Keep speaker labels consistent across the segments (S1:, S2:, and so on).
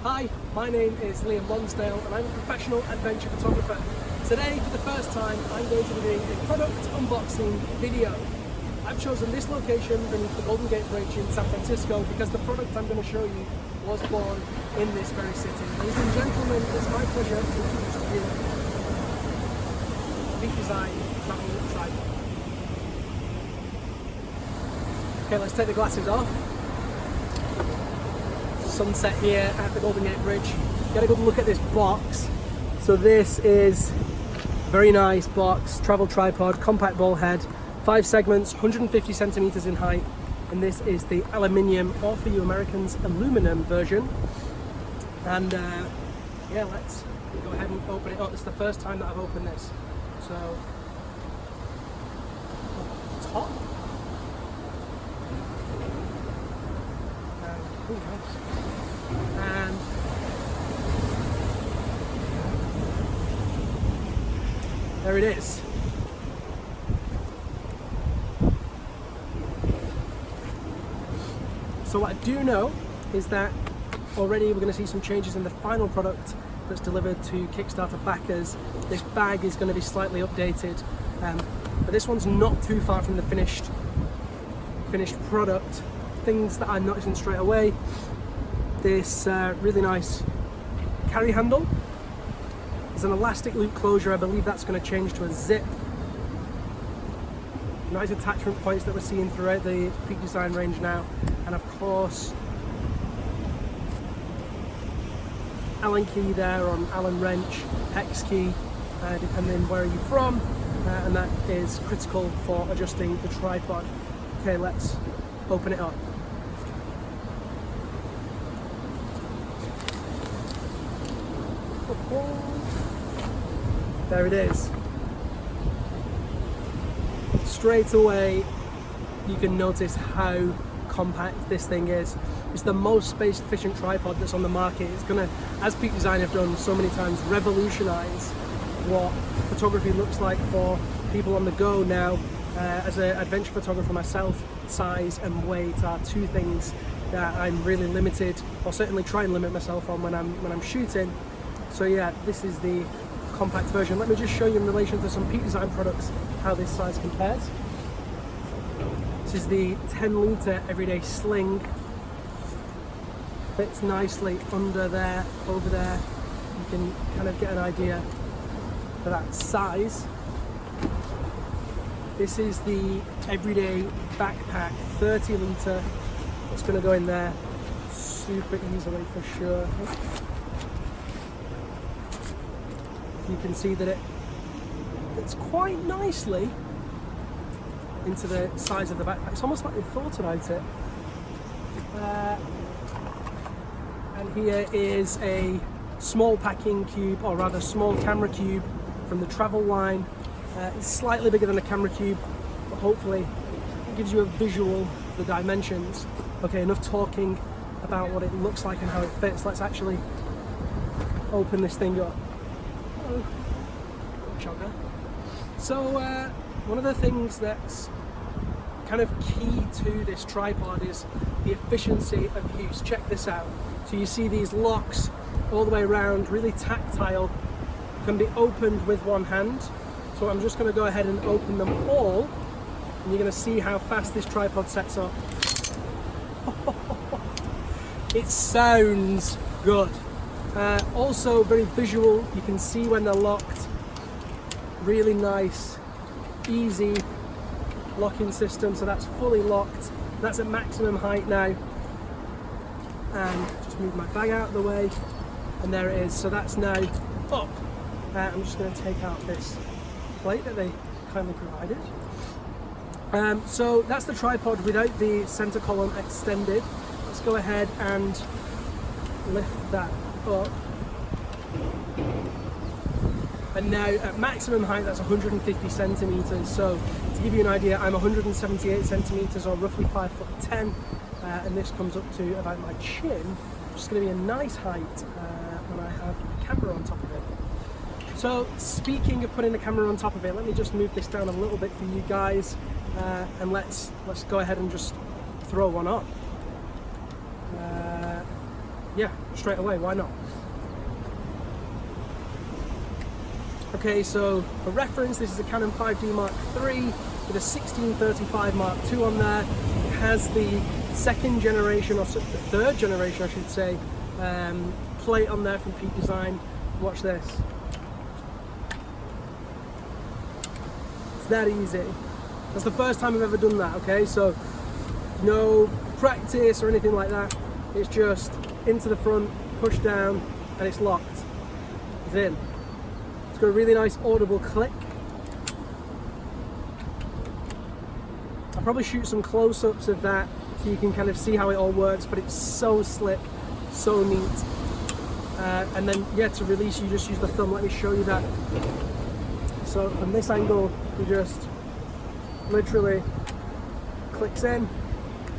S1: Hi, my name is Lonsdale and I'm a professional adventure photographer. Today, for the first time, I'm going to be doing a product unboxing video. I've chosen this location beneath the Golden Gate Bridge in San Francisco because the product I'm going to show you was born in this very city. Ladies and gentlemen, it's my pleasure to introduce to you Peak Design Travel Tripod. Okay, let's take the glasses off. Sunset here at the Golden Gate Bridge. Get a good look at this box. So this is a very nice box, travel tripod, compact ball head, 5 segments, 150 centimeters in height, and this is the aluminium, or for you Americans, aluminum version. And yeah, let's go ahead and open it up. It's the first time that I've opened this. So, top. Oh, nice. And there it is. So what I do know is that already we're going to see some changes in the final product that's delivered to Kickstarter backers. This bag is going to be slightly updated, but this one's not too far from the finished product. Things that I'm noticing straight away: this really nice carry handle. There's an elastic loop closure. I believe that's going to change to a zip. Nice attachment points that we're seeing throughout the Peak Design range now, and of course Allen key there on Allen wrench, hex key depending where you're from, and that is critical for adjusting the tripod. Okay, let's open it up. There it is. Straight away you can notice how compact this thing is. It's the most space efficient tripod that's on the market. It's gonna, as Peak Design have done so many times, revolutionize what photography looks like for people on the go now. As an adventure photographer myself, size and weight are two things that I'm really limited, or certainly try and limit myself on when I'm shooting. So yeah, this is the compact version. Let me just show you in relation to some Peak Design products how this size compares. This is the 10-litre everyday sling. Fits nicely under there, over there. You can kind of get an idea for that size. This is the everyday backpack 30-litre. It's going to go in there super easily for sure. You can see that it fits quite nicely into the size of the backpack. It's almost like they thought about it. And here is a small packing cube, or rather small camera cube from the travel line. It's slightly bigger than a camera cube, but hopefully it gives you a visual of the dimensions. Okay, enough talking about what it looks like and how it fits. Let's actually open this thing up. Oh, jogger. So one of the things that's kind of key to this tripod is the efficiency of use. Check this out. So you see these locks all the way around, really tactile, can be opened with one hand. So I'm just going to go ahead and open them all, and you're going to see how fast this tripod sets up. It sounds good. Also very visual. You can see when they're locked. Really nice, easy locking system. So that's fully locked. That's at maximum height now. And just move my bag out of the way, and there it is. So that's now up. I'm just going to take out this plate that they kindly provided. So that's the tripod without the center column extended. Let's go ahead and lift that up. And now at maximum height, that's 150 centimeters. So to give you an idea, I'm 178 centimeters, or roughly 5'10", and this comes up to about my chin, which is going to be a nice height when I have a camera on top of it. So speaking of putting the camera on top of it, let me just move this down a little bit for you guys, and let's go ahead and just throw one on. yeah, straight away, why not? Okay, so for reference, this is a Canon 5D Mark III with a 1635 Mark II on there. It has the second generation, or the third generation I should say, plate on there from Peak Design. Watch this. It's that easy. That's the first time I've ever done that, okay? So no practice or anything like that. It's just into the front, push down, and it's locked. It's in. It's got a really nice audible click. I'll probably shoot some close-ups of that so you can kind of see how it all works, but it's so slick, so neat. And then, yeah, to release, you just use the thumb. Let me show you that. So from this angle, you just literally clicks in,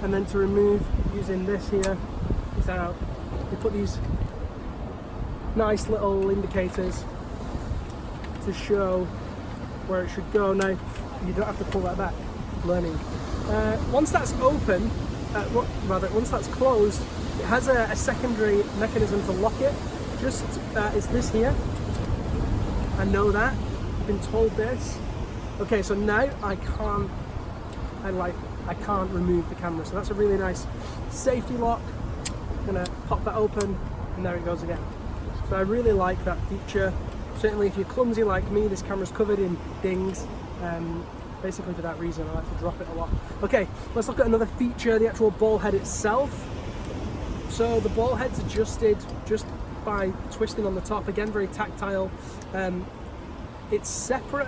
S1: and then to remove, using this here, is out. You put these nice little indicators to show where it should go. Now, you don't have to pull that back. Learning. Once that's open, once that's closed, it has a secondary mechanism to lock it. Just it's this here. I know that. I've been told this. Okay, so now I can't remove the camera. So that's a really nice safety lock. I'm gonna pop that open, and there it goes again. So I really like that feature. Certainly, if you're clumsy like me, this camera's covered in dings. Basically for that reason, I like to drop it a lot. Okay, let's look at another feature, the actual ball head itself. So the ball head's adjusted just by twisting on the top. Again, very tactile. It's separate,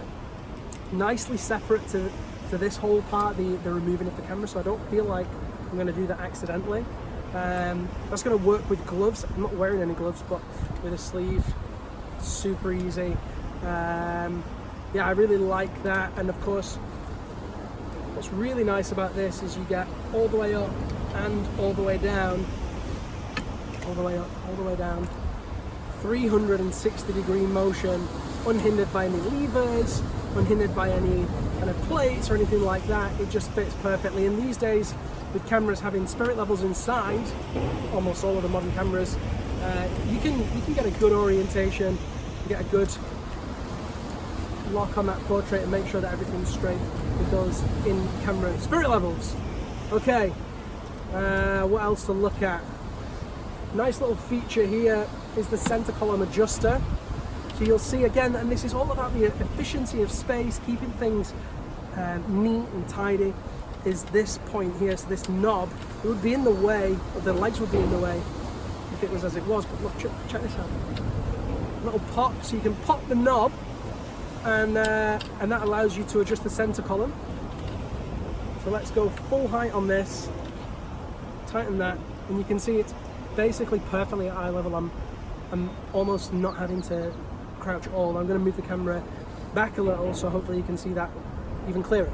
S1: nicely separate to this whole part, the removing of the camera, so I don't feel like I'm going to do that accidentally. That's going to work with gloves. I'm not wearing any gloves, but with a sleeve, super easy. Yeah, I really like that. And of course, what's really nice about this is you get all the way up and all the way down, all the way up, all the way down, 360-degree motion, unhindered by any levers, unhindered by any kind of plates or anything like that. It just fits perfectly. And these days, with cameras having spirit levels inside, almost all of the modern cameras, you can get a good orientation, you get a good lock on that portrait and make sure that everything's straight with those in camera spirit levels. Okay, what else to look at? Nice little feature here is the center column adjuster. So you'll see again, and this is all about the efficiency of space, keeping things neat and tidy, is this point here. So this knob, it would be in the way, or the legs would be in the way if it was as it was, but look, check this out. Little pop, so you can pop the knob, and that allows you to adjust the center column. So let's go full height on this, tighten that, and you can see it's basically perfectly at eye level. I'm almost not having to crouch at all. I'm going to move the camera back a little, so hopefully you can see that even clearer.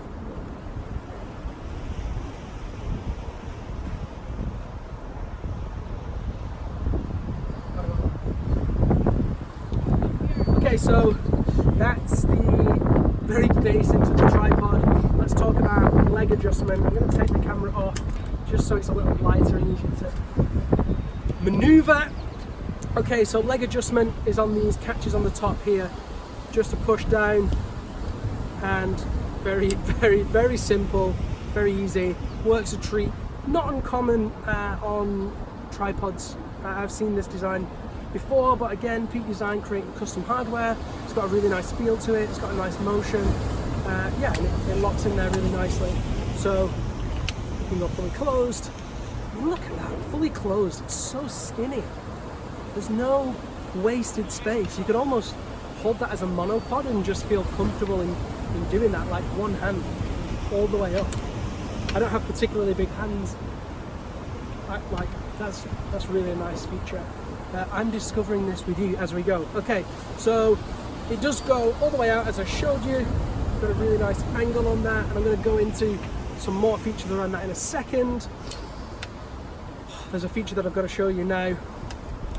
S1: Okay, so that's the very basics of the tripod. Let's talk about leg adjustment. I'm going to take the camera off just so it's a little lighter and easier to maneuver. Okay, so leg adjustment is on these catches on the top here, just to push down, and very, very, very simple, very easy, works a treat. Not uncommon on tripods. I've seen this design before, but again, Peak Design creating custom hardware. It's got a really nice feel to it, it's got a nice motion. Yeah, and it locks in there really nicely. So you can go fully closed. Look at that, fully closed, it's so skinny. There's no wasted space. You could almost hold that as a monopod and just feel comfortable in doing that, like one hand all the way up. I don't have particularly big hands. That's really a nice feature. I'm discovering this with you as we go. Okay, so it does go all the way out as I showed you. Got a really nice angle on that, and I'm going to go into some more features around that in a second. There's a feature that I've got to show you now.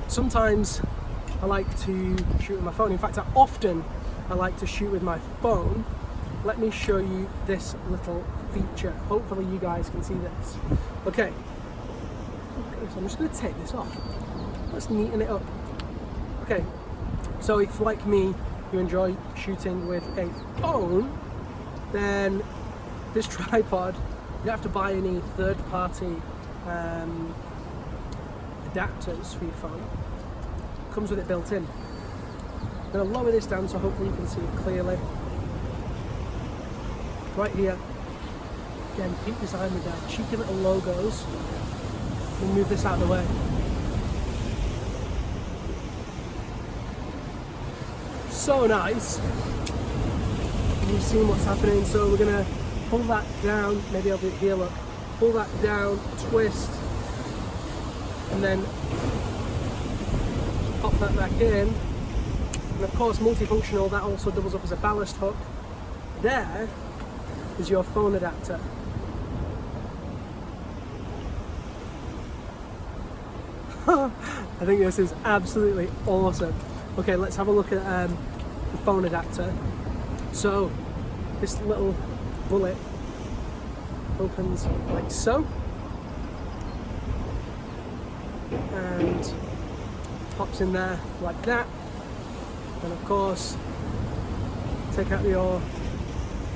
S1: Sometimes I like to shoot with my phone. In fact, I like to shoot with my phone. Let me show you this little feature. Hopefully you guys can see this. Okay, so I'm just going to take this off. let's neaten it up. Okay, so if like me, you enjoy shooting with a phone, then this tripod, you don't have to buy any third-party adapters for your phone. It comes with it built in. I'm going to lower this down so hopefully you can see it clearly. Right here, again, peek behind me there, cheeky little logos. We'll move this out of the way. So nice. You've seen what's happening, so we're going to pull that down, maybe I'll do it here, look. Pull that down, twist, and then pop that back in. And of course, multifunctional, that also doubles up as a ballast hook. There is your phone adapter. I think this is absolutely awesome. Okay, let's have a look at the phone adapter. So, this little bullet opens like so, and pops in there like that. And of course, take out your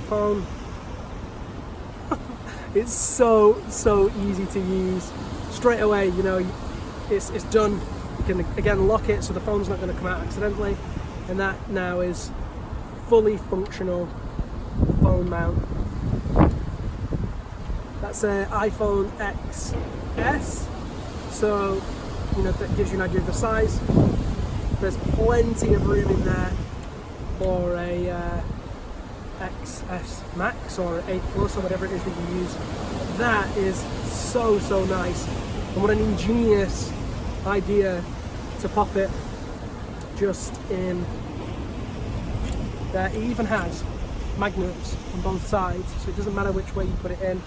S1: phone. It's so easy to use. Straight away, you know, it's done. You can again lock it so the phone's not going to come out accidentally, and that now is fully functional phone mount. That's an iPhone XS, so you know that gives you an idea of the size. There's plenty of room in there for a XS Max or 8 Plus or whatever it is that you use. That is so nice, and what an ingenious idea to pop it just in there. It even has magnets on both sides, so it doesn't matter which way you put it in.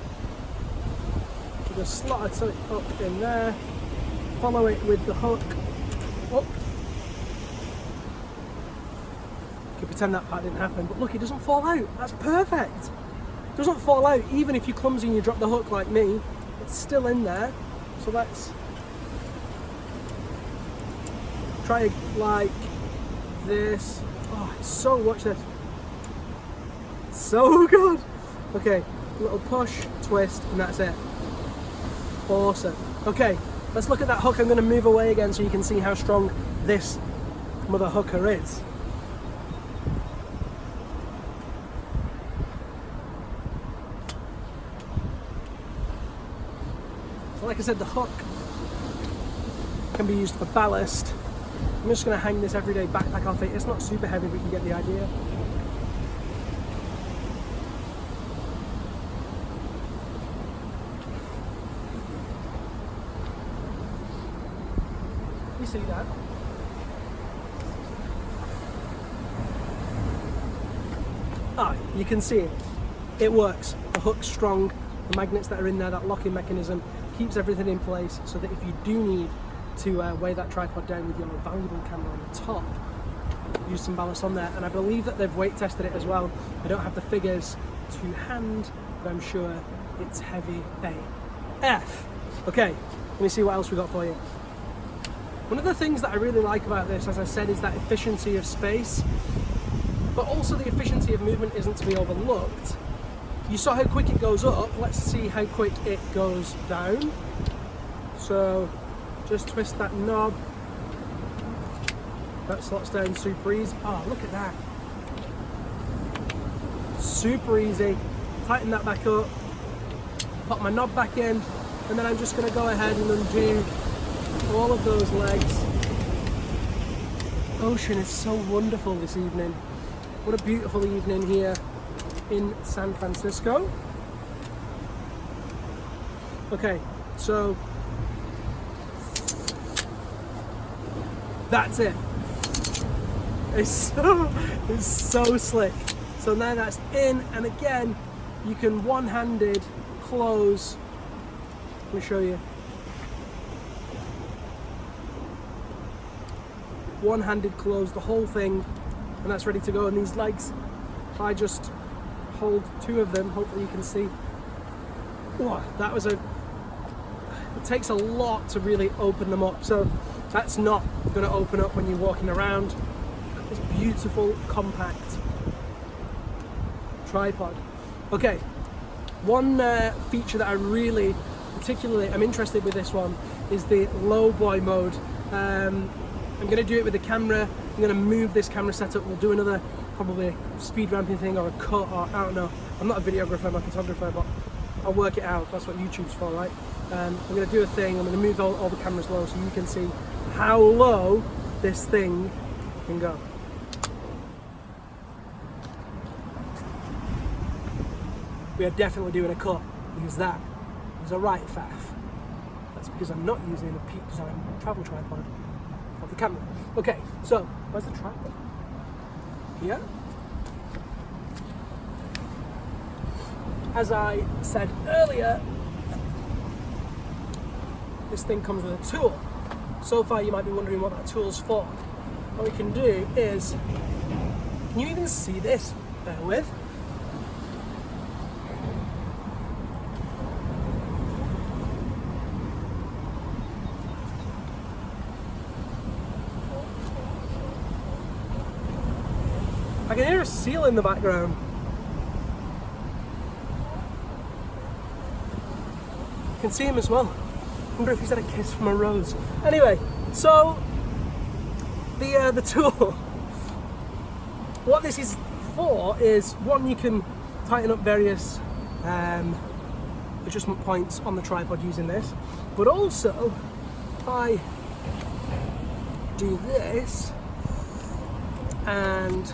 S1: You just slot it up in there, follow it with the hook up. You can pretend that part didn't happen, but look, it doesn't fall out. That's perfect. It doesn't fall out, even if you're clumsy and you drop the hook like me, it's still in there. So let's try it like this. Oh, it's so, watch this. So good. Okay, little push, twist, and that's it. Awesome. Okay, let's look at that hook. I'm going to move away again so you can see how strong this mother hooker is. So like I said, the hook can be used for ballast. I'm just going to hang this everyday backpack off it. It's not super heavy, but you get the idea. You see that? Ah, you can see it. It works. The hook's strong. The magnets that are in there, that locking mechanism, keeps everything in place so that if you do need to weigh that tripod down with your valuable camera on the top, use some ballast on there. And I believe that they've weight tested it as well. I don't have the figures to hand, but I'm sure it's heavy AF. Okay, let me see what else we got for you. One of the things that I really like about this, as I said, is that efficiency of space, but also the efficiency of movement isn't to be overlooked. You saw how quick it goes up, let's see how quick it goes down. So just twist that knob, that slots down super easy. Oh, look at that. Super easy. Tighten that back up, pop my knob back in, and then I'm just going to go ahead and undo all of those legs. Ocean is so wonderful this evening. What a beautiful evening here in San Francisco. Okay, so that's it. It's so slick. So now that's in, and again, you can one-handed close. Let me show you. One-handed close the whole thing, and that's ready to go. And these legs, if I just hold two of them, hopefully you can see. Oh, that was it takes a lot to really open them up. So That's not going to open up when you're walking around. This beautiful, compact tripod. Okay, one feature that I really, particularly, I'm interested with this one is the low boy mode. I'm going to do it with the camera. I'm going to move this camera setup. We'll do another probably speed ramping thing or a cut, or I don't know. I'm not a videographer, I'm a photographer, but I'll work it out. That's what YouTube's for, right? I'm going to do a thing. I'm going to move all the cameras low so you can see how low this thing can go. We are definitely doing a cut because that is a right faff. That's because I'm not using a Peak Design travel tripod of the camera. Okay, so where's the tripod? Here. As I said earlier, this thing comes with a tool. So far you might be wondering what that tool's for. What we can do is, can you even see this? Bear with. I can hear a seal in the background. You can see him as well. I wonder if he's had a kiss from a rose. Anyway, so the tool. What this is for is, one, you can tighten up various adjustment points on the tripod using this, but also if I do this and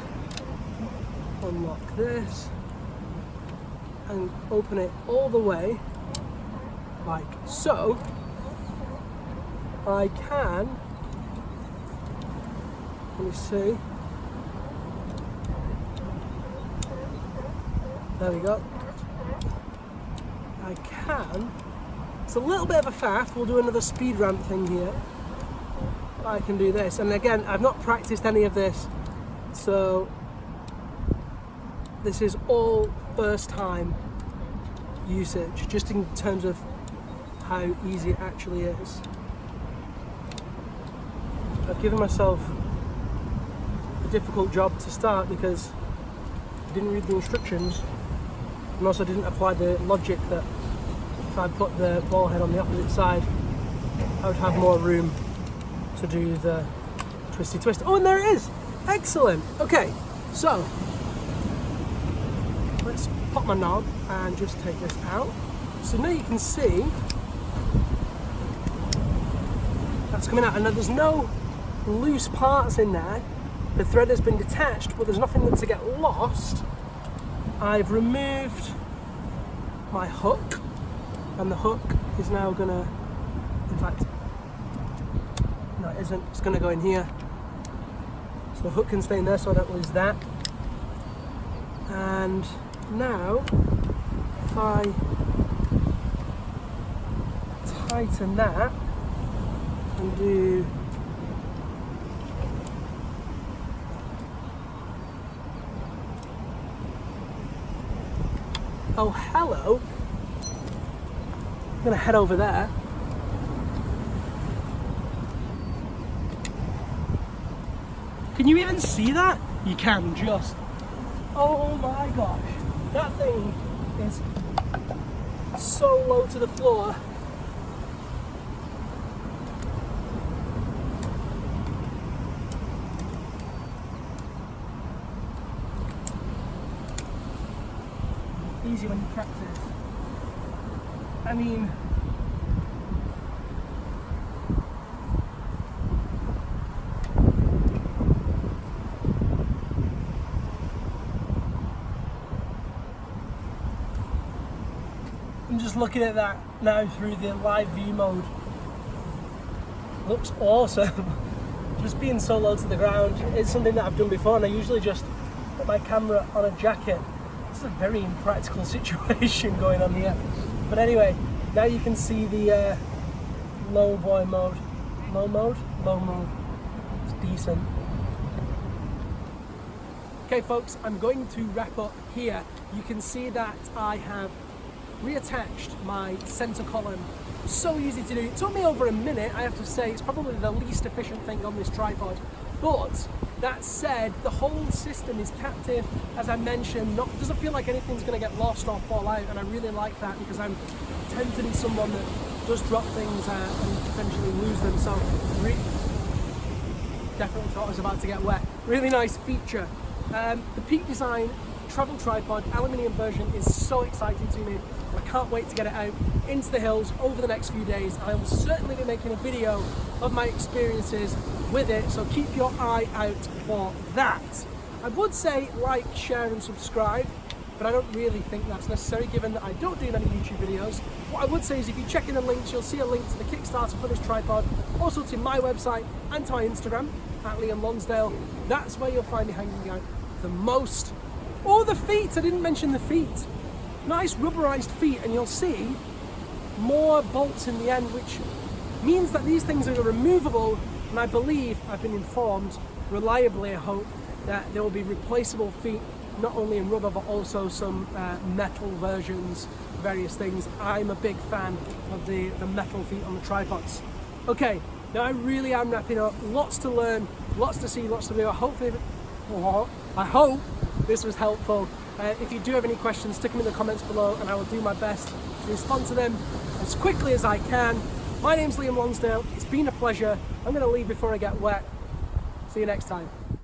S1: unlock this and open it all the way like so, I can, let me see, there we go, I can, it's a little bit of a faff, we'll do another speed ramp thing here, I can do this, and again I've not practiced any of this, so this is all first time usage, just in terms of how easy it actually is. I've given myself a difficult job to start because I didn't read the instructions and also didn't apply the logic that if I put the ball head on the opposite side I would have more room to do the twisty twist. Oh, and there it is! Excellent! Okay, so let's pop my knob and just take this out. So now you can see that's coming out, and there's no loose parts in there. The thread has been detached, but there's nothing to get lost. I've removed my hook, and the hook is now gonna, in fact, no it isn't, it's gonna go in here. So the hook can stay in there so I don't lose that. And now, if I tighten that and do oh hello, I'm gonna head over there. Can you even see that? You can just. Oh my gosh, that thing is so low to the floor. Easy when you practice. I mean, I'm just looking at that now through the live view mode. Looks awesome. Just being so low to the ground is something that I've done before, and I usually just put my camera on a jacket. This is a very impractical situation going on here. But anyway, now you can see the low boy mode. Low mode? Low mode. It's decent. Okay folks, I'm going to wrap up here. You can see that I have reattached my center column. So easy to do. It took me over a minute, I have to say. It's probably the least efficient thing on this tripod. But that said, the whole system is captive, as I mentioned. Doesn't feel like anything's going to get lost or fall out, and I really like that because I tend to be someone that does drop things and potentially lose them. So definitely thought I was about to get wet. Really nice feature. The Peak Design travel tripod aluminium version is so exciting to me. I can't wait to get it out into the hills over the next few days. I will certainly be making a video of my experiences with it, so keep your eye out for that. I would say like, share and subscribe, but I don't really think that's necessary given that I don't do many YouTube videos. What I would say is if you check in the links, you'll see a link to the Kickstarter for this tripod, also to my website and to my Instagram at Liam Lonsdale. That's where you'll find me hanging out the most. Oh, the feet! I didn't mention the feet. Nice rubberized feet, and you'll see more bolts in the end, which means that these things are removable, and I believe, I've been informed, reliably I hope, that there will be replaceable feet, not only in rubber but also some metal versions, various things. I'm a big fan of the metal feet on the tripods. Okay, now I really am wrapping up. Lots to learn, lots to see, lots to do. I hope this was helpful. If you do have any questions, stick them in the comments below and I will do my best to respond to them as quickly as I can. My name's Liam Lonsdale. It's been a pleasure. I'm going to leave before I get wet. See you next time.